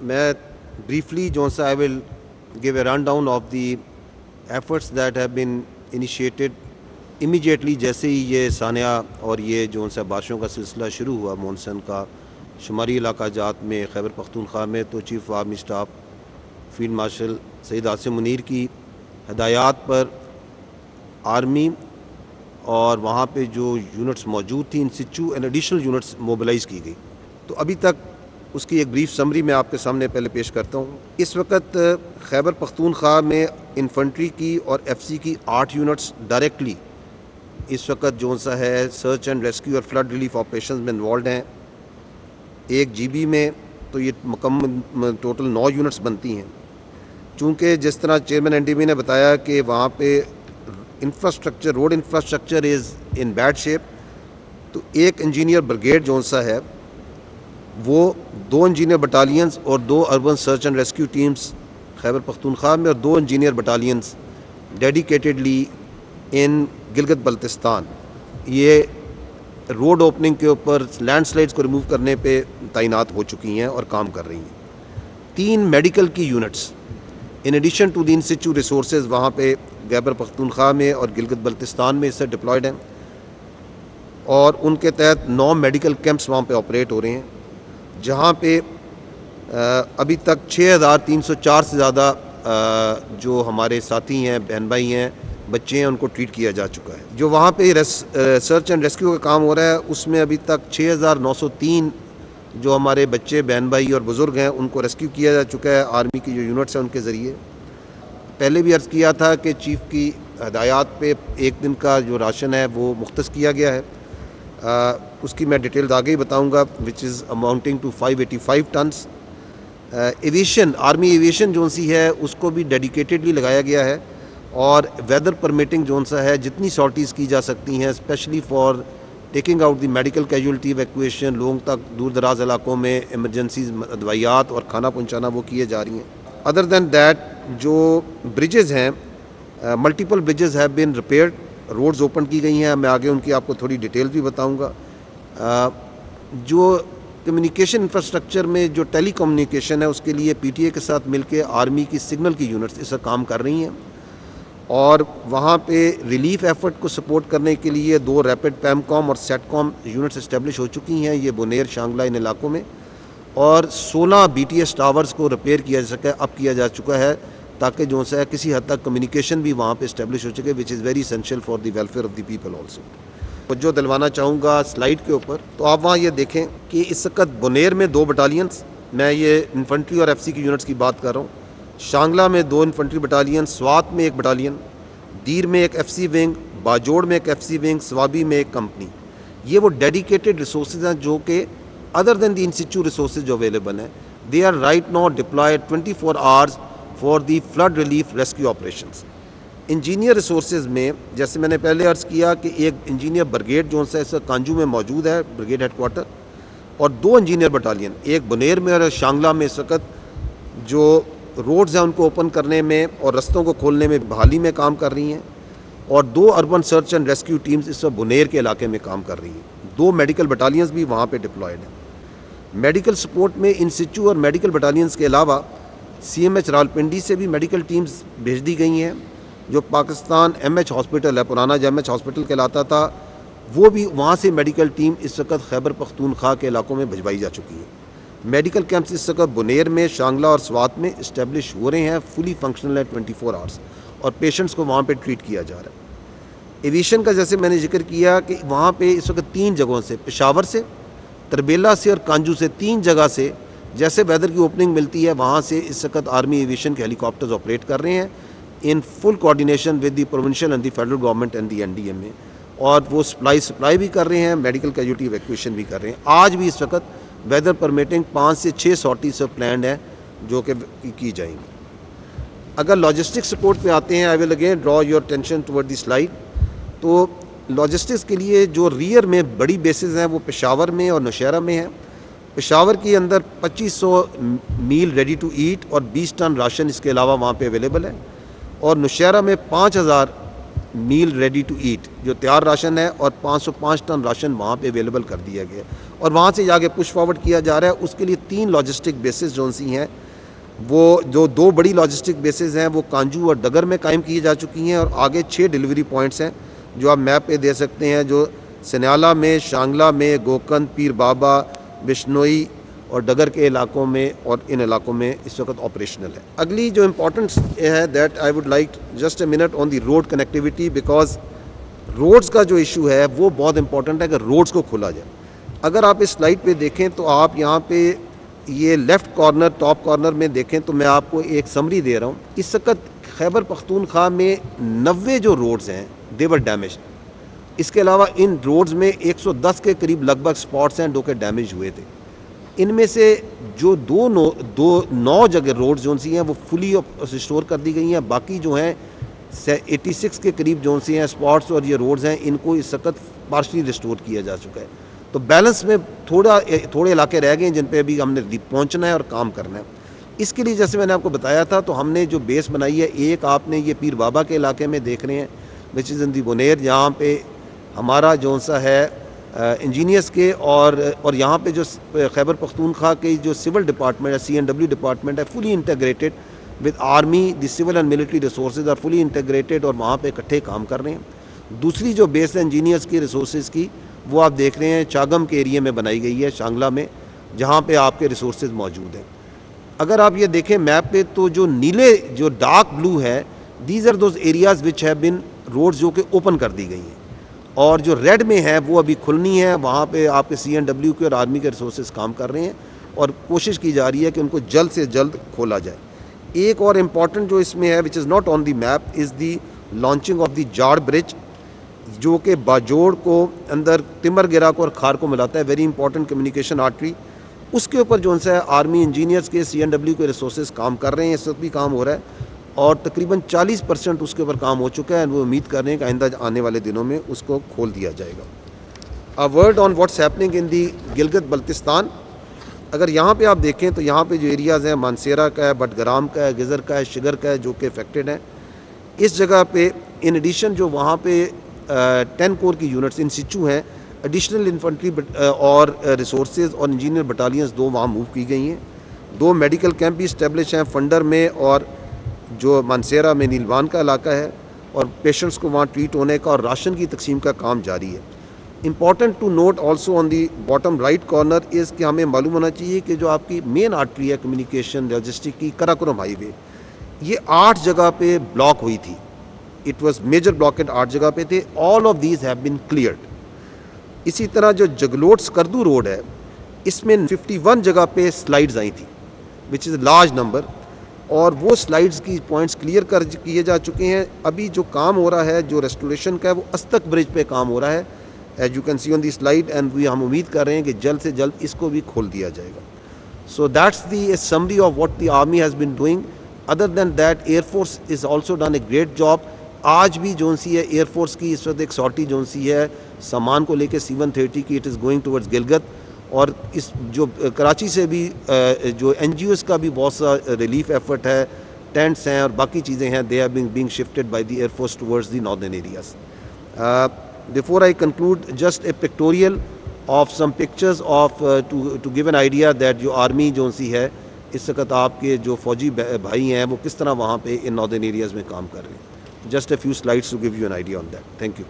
میں briefly جو سا I will give a rundown of the efforts that have been initiated immediately جیسے ہی یہ سانحہ اور یہ جو سا بارشوں کا سلسلہ شروع ہوا مونسن کا شمالی علاقہ جات میں خیبر پختونخوا میں، تو chief of army staff field marshal Syed Asim Munir کی ہدایات پر آرمی اور وہاں پہ جو یونٹس موجود تھیں ان سچو اینڈ ایڈیشنل یونٹس موبلائز کی گئی. تو ابھی تک اس کی ایک بریف سمری میں آپ کے سامنے پہلے پیش کرتا ہوں. اس وقت خیبر پختونخوا میں انفنٹری کی اور ایف سی کی 8 یونٹس ڈائریکٹلی اس وقت جو سا ہے سرچ اینڈ ریسکیو اور فلڈ ریلیف آپریشنز میں انوالوڈ ہیں. ایک جی بی میں تو یہ مکمل ٹوٹل 9 یونٹس بنتی ہیں. چونکہ جس طرح چیئرمین این ڈی بی نے بتایا کہ وہاں پہ infrastructure road infrastructure is in bad shape, تو ایک انجینئر بریگیڈ جو سا ہے وہ 2 انجینئر بٹالینز اور 2 urban search and rescue teams Khyber Pakhtunkhwa میں اور 2 engineer battalions dedicatedly in Gilgit Baltistan یہ روڈ اوپننگ کے اوپر لینڈ سلائڈز کو ریموو کرنے پہ تعینات ہو چکی ہیں اور کام کر رہی ہیں. 3 میڈیکل کی units in addition to the in situ resources وہاں پہ خیبر پختونخوا میں اور گلگت بلتستان میں اس سے ڈپلائڈ ہیں، اور ان کے تحت 9 میڈیکل کیمپس وہاں پہ آپریٹ ہو رہے ہیں، جہاں پہ ابھی تک 6304 سے زیادہ جو ہمارے ساتھی ہیں، بہن بھائی ہیں، بچے ہیں، ان کو ٹریٹ کیا جا چکا ہے. جو وہاں پہ سرچ اینڈ ریسکیو کا کام ہو رہا ہے اس میں ابھی تک 6903 جو ہمارے بچے، بہن بھائی اور بزرگ ہیں ان کو ریسکیو کیا جا چکا ہے آرمی کی جو یونٹس ہیں ان کے ذریعے. پہلے بھی عرض کیا تھا کہ چیف کی ہدایات پہ ایک دن کا جو راشن ہے وہ مختص کیا گیا ہے. اس کی میں ڈیٹیلز آگے ہی بتاؤں گا، which is amounting to 585 tons. Aviation army aviation جو سی ہے اس کو بھی ڈیڈیکیٹڈلی لگایا گیا ہے، اور ویدر پرمیٹنگ جو سا ہے جتنی سارٹیز کی جا سکتی ہیں especially for taking out the medical casualty evacuation, لوگوں تک دور دراز علاقوں میں ایمرجنسیز ادویات اور کھانا پہنچانا وہ کیے جا رہی ہیں. ادر دین دیٹ جو بریجز ہیں، multiple bridges have been repaired, roads open کی گئی ہیں. میں آگے ان کی آپ کو تھوڑی ڈیٹیل بھی بتاؤں گا. جو کمیونیکیشن انفراسٹرکچر میں جو ٹیلی کمیونیکیشن ہے اس کے لیے پی ٹی اے کے ساتھ مل کے آرمی کی سگنل کی یونٹس اس پر کام کر رہی ہیں، اور وہاں پہ ریلیف ایفرٹ کو سپورٹ کرنے کے لیے 2 ریپڈ پیم کام اور سیٹ کام یونٹس اسٹیبلش ہو چکی ہیں، یہ بونیر شانگلہ ان علاقوں میں، اور 16 بی ٹی ایس ٹاورز کو ریپیئر کیا جا سکے اب کیا جا چکا ہے، تاکہ جو ہے کسی حد تک کمیونیکیشن بھی وہاں پہ اسٹیبلش ہو چکے، which is very essential for the welfare of the people also. جو دلوانا چاہوں گا سلائیڈ کے اوپر، تو آپ وہاں یہ دیکھیں کہ اس وقت بونیر میں 2 بٹالینز، میں یہ انفنٹری اور ایف سی کی یونٹس کی بات کر رہا ہوں، شانگلہ میں 2 انفنٹری بٹالین، سوات میں 1 بٹالین، دیر میں 1 ایف سی ونگ، باجوڑ میں 1 ایف سی ونگ، سوابی میں 1 کمپنی. یہ وہ ڈیڈیکیٹڈ ریسورسز ہیں جو کہ other then the in situ resources جو اویلیبل ہیں، they are right now deployed 24 hours for the flood relief rescue operations. Engineer resources میں جیسے میں نے پہلے عرض کیا کہ ایک انجینئر بریگیڈ جو ہے اس کانجو میں موجود ہے، بریگیڈ ہیڈ کوارٹر، اور 2 انجینئر بٹالین، ایک بنیر میں اور شانگلہ میں اس وقت جو روڈز ہیں ان کو اوپن کرنے میں اور رستوں کو کھولنے میں بحالی میں کام کر رہی ہیں، اور 2 urban search and rescue teams اس وقت بنیر کے علاقے میں کام کر رہی ہیں. 2 میڈیکل بٹالینز بھی وہاں پہ ڈپلائڈ ہیں. میڈیکل سپورٹ میں ان سچو اور میڈیکل بٹالینز کے علاوہ سی ایم ایچ راولپنڈی سے بھی میڈیکل ٹیمز بھیج دی گئی ہیں. جو پاکستان ایم ایچ ہاسپٹل ہے، پرانا جو ایم ایچ ہاسپٹل کہلاتا تھا، وہ بھی وہاں سے میڈیکل ٹیم اس وقت خیبر پختونخوا کے علاقوں میں بھجوائی جا چکی ہے. میڈیکل کیمپس اس وقت بنیر میں، شانگلہ اور سوات میں اسٹیبلش ہو رہے ہیں، فلی فنکشنل ہے 24 آورس، اور پیشنٹس کو وہاں پہ ٹریٹ کیا جا رہا ہے. ایویشن کا جیسے میں نے ذکر کیا کہ وہاں پہ اس وقت 3 جگہوں سے، پشاور سے، تربیلا سے اور کانجو سے، 3 جگہ سے جیسے ویدر کی اوپننگ ملتی ہے وہاں سے اس وقت آرمی ایویشن کے ہیلی کاپٹرز آپریٹ کر رہے ہیں in full coordination with the provincial and the federal government and the N D M A, اور وہ سپلائی بھی کر رہے ہیں، میڈیکل کیجولٹی ایویکویشن بھی کر رہے ہیں. آج بھی اس وقت ویدر پرمیٹنگ 5 سے 6 سارٹیز پلانڈ ہیں جو کہ کی جائیں گی. اگر لاجسٹک سپورٹ پہ آتے ہیں، I will again draw your attention toward the slide. تو لاجسٹکس کے لیے جو ریئر میں بڑی بیسز ہیں وہ پشاور میں اور نوشہرہ میں ہیں. پشاور کے اندر 2500 میل ریڈی ٹو ایٹ اور 20 ٹن راشن اس کے علاوہ وہاں پہ اویلیبل ہے، اور نوشہرہ میں 5000 میل ریڈی ٹو ایٹ جو تیار راشن ہے، اور 505 ٹن راشن وہاں پہ اویلیبل کر دیا گیا اور وہاں سے جا کے پش فارورڈ کیا جا رہا ہے۔ اس کے لیے 3 لاجسٹک بیسز جو سی ہیں، وہ جو 2 بڑی لاجسٹک بیسز ہیں وہ کانجو اور ڈگر میں قائم کی جا چکی ہیں، اور آگے 6 ڈیلیوری پوائنٹس ہیں جو آپ میپ پہ دے سکتے ہیں، جو سنیالہ میں، شانگلہ میں، گوکند، پیر بابا، بشنوئی اور ڈگر کے علاقوں میں اور ان علاقوں میں اس وقت آپریشنل ہے۔ اگلی جو امپورٹنٹ ہے that I would like just a minute on the road connectivity, because roads کا جو ایشو ہے وہ بہت امپورٹنٹ ہے کہ روڈز کو کھولا جائے۔ اگر آپ اس سلائڈ پہ دیکھیں تو آپ یہاں پہ یہ لیفٹ کارنر ٹاپ کارنر میں دیکھیں تو میں آپ کو ایک سمری دے رہا ہوں۔ اس وقت خیبر پختونخوا میں 90 جو روڈز ہیں دے ور ڈیمیج۔ اس کے علاوہ ان روڈز میں 110 کے قریب لگ بھگ سپاٹس ہیں جو کہ ڈیمیج ہوئے تھے۔ ان میں سے جو 9 جگہ روڈز جو سی ہیں وہ فلی ریسٹور کر دی گئی ہیں، باقی جو ہیں 86 کے قریب جو سی ہیں سپاٹس اور یہ روڈز ہیں، ان کو اس وقت پارشلی ریسٹور کیا جا چکا ہے۔ تو بیلنس میں تھوڑے علاقے رہ گئے ہیں جن پہ ابھی ہم نے پہنچنا ہے اور کام کرنا ہے۔ اس کے لیے جیسے میں نے آپ کو بتایا تھا تو ہم نے جو بیس بنائی ہے، ایک آپ نے یہ پیر بابا کے علاقے میں دیکھ رہے ہیں وچ از ان دی بنیر، جہاں پہ ہمارا جو سا ہے انجینئرس کے اور یہاں پہ جو خیبر پختونخوا کے جو سول ڈپارٹمنٹ ہے، CNW ڈپارٹمنٹ ہے، fully integrated with army, the civil and military resources are fully integrated, اور وہاں پہ اکٹھے کام کر رہے ہیں۔ دوسری جو بیس ہے انجینئرس کی ریسورسز کی، وہ آپ دیکھ رہے ہیں چاگم کے ایریے میں بنائی گئی ہے، شانگلہ میں، جہاں پہ آپ کے ریسورسز موجود ہیں۔ اگر آپ یہ دیکھیں میپ پہ تو جو نیلے جو ڈارک بلو ہے، these are those areas which have been roads جو کہ اوپن کر دی گئی ہیں، اور جو ریڈ میں ہے وہ ابھی کھلنی ہے۔ وہاں پہ آپ کے CNW کے اور آرمی کے ریسورسز کام کر رہے ہیں اور کوشش کی جا رہی ہے کہ ان کو جلد سے جلد کھولا جائے۔ ایک اور امپورٹنٹ جو اس میں ہے which is not on the map is the launching of the Jar bridge, جو کہ باجوڑ کو اندر تمر گرا کو اور کھار کو ملاتا ہے، ویری امپورٹنٹ کمیونیکیشن آرٹری۔ اس کے اوپر جو ہے آرمی انجینئرس کے CNW کے ریسورسز کام کر رہے ہیں، اس وقت بھی کام ہو رہا ہے، اور تقریباً 40% اس کے اوپر کام ہو چکا ہے۔ وہ امید کر رہے ہیں کہ آئندہ آنے والے دنوں میں اس کو کھول دیا جائے گا۔ Word on what's happening in the Gilgit Baltistan. اگر یہاں پہ آپ دیکھیں تو یہاں پہ جو ایریاز ہیں مانسیرا کا ہے، بٹگرام کا ہے، گزر کا ہے، شگر کا ہے، جو کہ افیکٹڈ ہیں۔ اس جگہ پہ ان ایڈیشن جو وہاں پہ 10 کور کی یونٹس ان سچو ہیں، ایڈیشنل انفنٹری اور ریسورسز اور انجینئر بٹالینز 2 وہاں موو کی گئی ہیں۔ 2 میڈیکل کیمپ بھی اسٹیبلش ہیں، فنڈر میں اور جو مانسیرا میں نیلوان کا علاقہ ہے، اور پیشنٹس کو وہاں ٹریٹ ہونے کا اور راشن کی تقسیم کا کام جاری ہے۔ Important to note also on the bottom right corner is کہ ہمیں معلوم ہونا چاہیے کہ جو آپ کی مین آرٹری ہے کمیونیکیشن لاجسٹک کی، کراکرم ہائی وے، یہ 8 جگہ پہ بلاک ہوئی تھی۔ اٹ واز میجر بلاکڈ 8 جگہ پہ تھے، all of these have been cleared. اسی طرح جو جگلوٹ سکردو روڈ ہے، اس میں 51 جگہ پہ سلائڈز آئی تھیں وچ از اے لارج نمبر، اور وہ سلائڈز کی پوائنٹس کلیئر کیے جا چکے ہیں۔ ابھی جو کام ہو رہا ہے جو ریسٹوریشن کا ہے وہ استک برج پہ کام ہو رہا ہے، as you can see on the slide, and ہم امید کر رہے ہیں کہ جلد سے جلد اس کو بھی کھول دیا جائے گا۔ So that's the summary of what the army has been doing. Other than that air force has also done a great job. آج بھی جو سی ہے ایئر فورس کی اس وقت ایک سارٹی جو سی ہے سامان کو لے کے C-130 کی، it is going towards Gilgit, اور اس جو کراچی سے بھی جو NGOs کا بھی بہت سا ریلیف ایفرٹ ہے، ٹینٹس ہیں اور باقی چیزیں ہیں، they are being shifted by the air force towards the northern areas. Before I conclude, just a pictorial of some pictures of to give an idea that جو آرمی جو سی ہے اس وقت آپ کے جو فوجی بھائی ہیں وہ کس طرح وہاں پہ ان ناردرن ایریاز میں کام کر رہے ہیں۔ Just a few slides to give you an idea on that. Thank you.